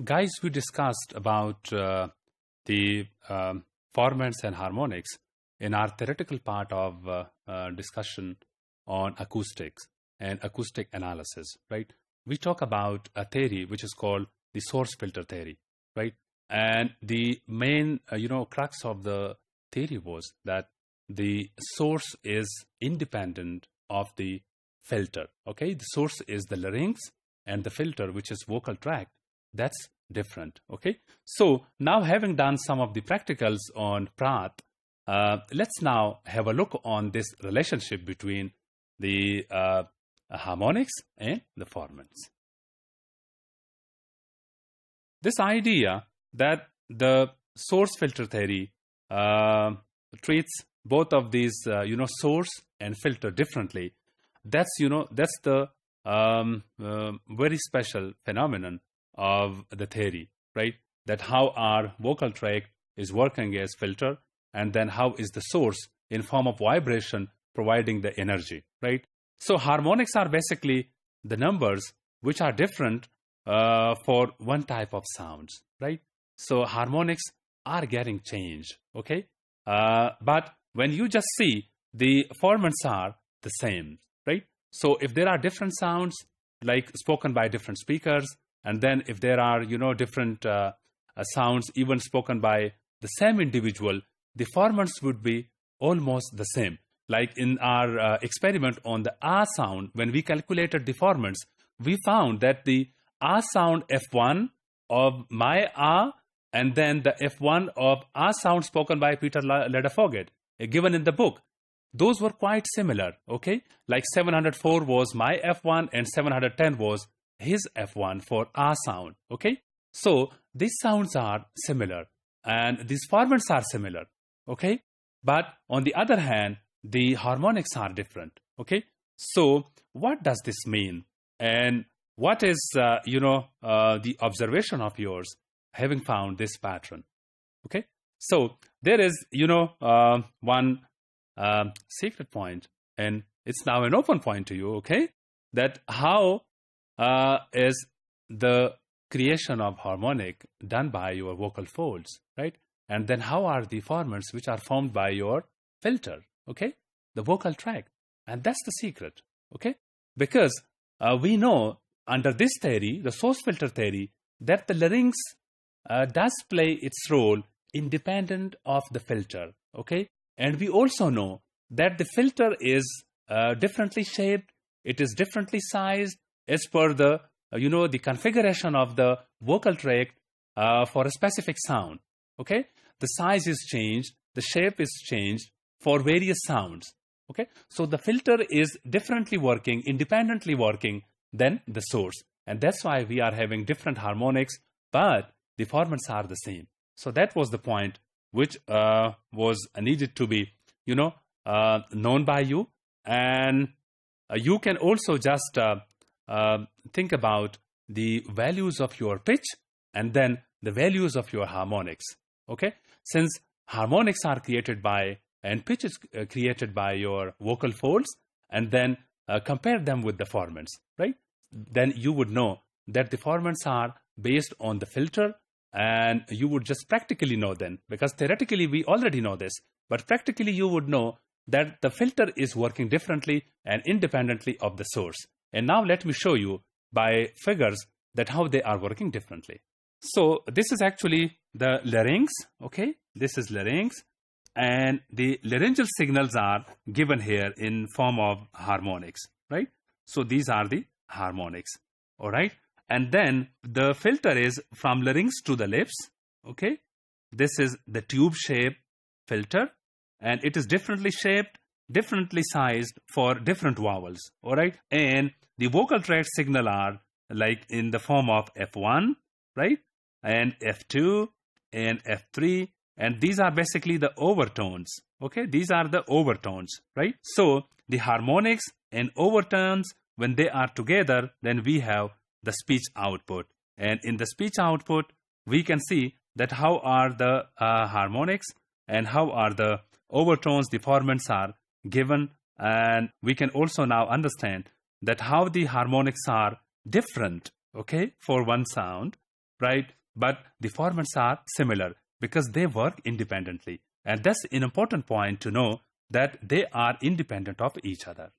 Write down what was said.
Guys, we discussed about the formants and harmonics in our theoretical part of discussion on acoustics and acoustic analysis, right? We talk about a theory which is called the source filter theory, right? And the main, crux of the theory was that the source is independent of the filter, okay? The source is the larynx and the filter, which is vocal tract, that's different, okay? So now, having done some of the practicals on Pratt, let's now have a look on this relationship between the harmonics and the formants. This idea that the source filter theory treats both of these, source and filter differently, that's the very special phenomenon of the theory, right? That how our vocal tract is working as filter, and then how is the source in form of vibration providing the energy, right? So harmonics are basically the numbers which are different for one type of sounds, right? So harmonics are getting changed, okay? But when you just see the formants are the same, right? So if there are different sounds like spoken by different speakers, and then if there are, different sounds even spoken by the same individual, the formants would be almost the same. Like in our experiment on the R sound, when we calculated the formants, we found that the R sound F1 of my R and then the F1 of R sound spoken by Peter Lederfoget, given in the book, those were quite similar, okay? Like 704 was my F1 and 710 was his F1 for R sound, okay? So these sounds are similar and these formants are similar, okay? But on the other hand, the harmonics are different, okay? So what does this mean? And what is, the observation of yours having found this pattern, okay? So there is, one secret point, and it's now an open point to you, okay? That how is the creation of harmonic done by your vocal folds, right? And then how are the formants which are formed by your filter, okay? The vocal tract. And that's the secret, okay? Because we know under this theory, the source filter theory, that the larynx does play its role independent of the filter, okay? And we also know that the filter is differently shaped, it is differently sized as per the, the configuration of the vocal tract for a specific sound, okay? The size is changed, the shape is changed for various sounds, okay? So the filter is differently working, independently working than the source. And that's why we are having different harmonics, but the formants are the same. So that was the point which was needed to be, known by you. And you can also just think about the values of your pitch and then the values of your harmonics, okay? Since harmonics are created by and pitch is created by your vocal folds, and then compare them with the formants, right? Then you would know that the formants are based on the filter, and you would just practically know then, because theoretically we already know this, but practically you would know that the filter is working differently and independently of the source. And now let me show you by figures that how they are working differently. So this is actually the larynx, okay? This is larynx, and the laryngeal signals are given here in form of harmonics, right? So these are the harmonics, all right? And then the filter is from larynx to the lips, okay? This is the tube shape filter, and it is differently shaped, differently sized for different vowels, all right? And the vocal tract signal are like in the form of F1, right? And F2 and F3, and these are basically the overtones, okay? These are the overtones, right? So the harmonics and overtones, when they are together, then we have the speech output. And in the speech output, we can see that how are the harmonics and how are the overtones, the formants are given. And we can also now understand that how the harmonics are different, okay, for one sound, right? But the formats are similar because they work independently. And that's an important point to know, that they are independent of each other.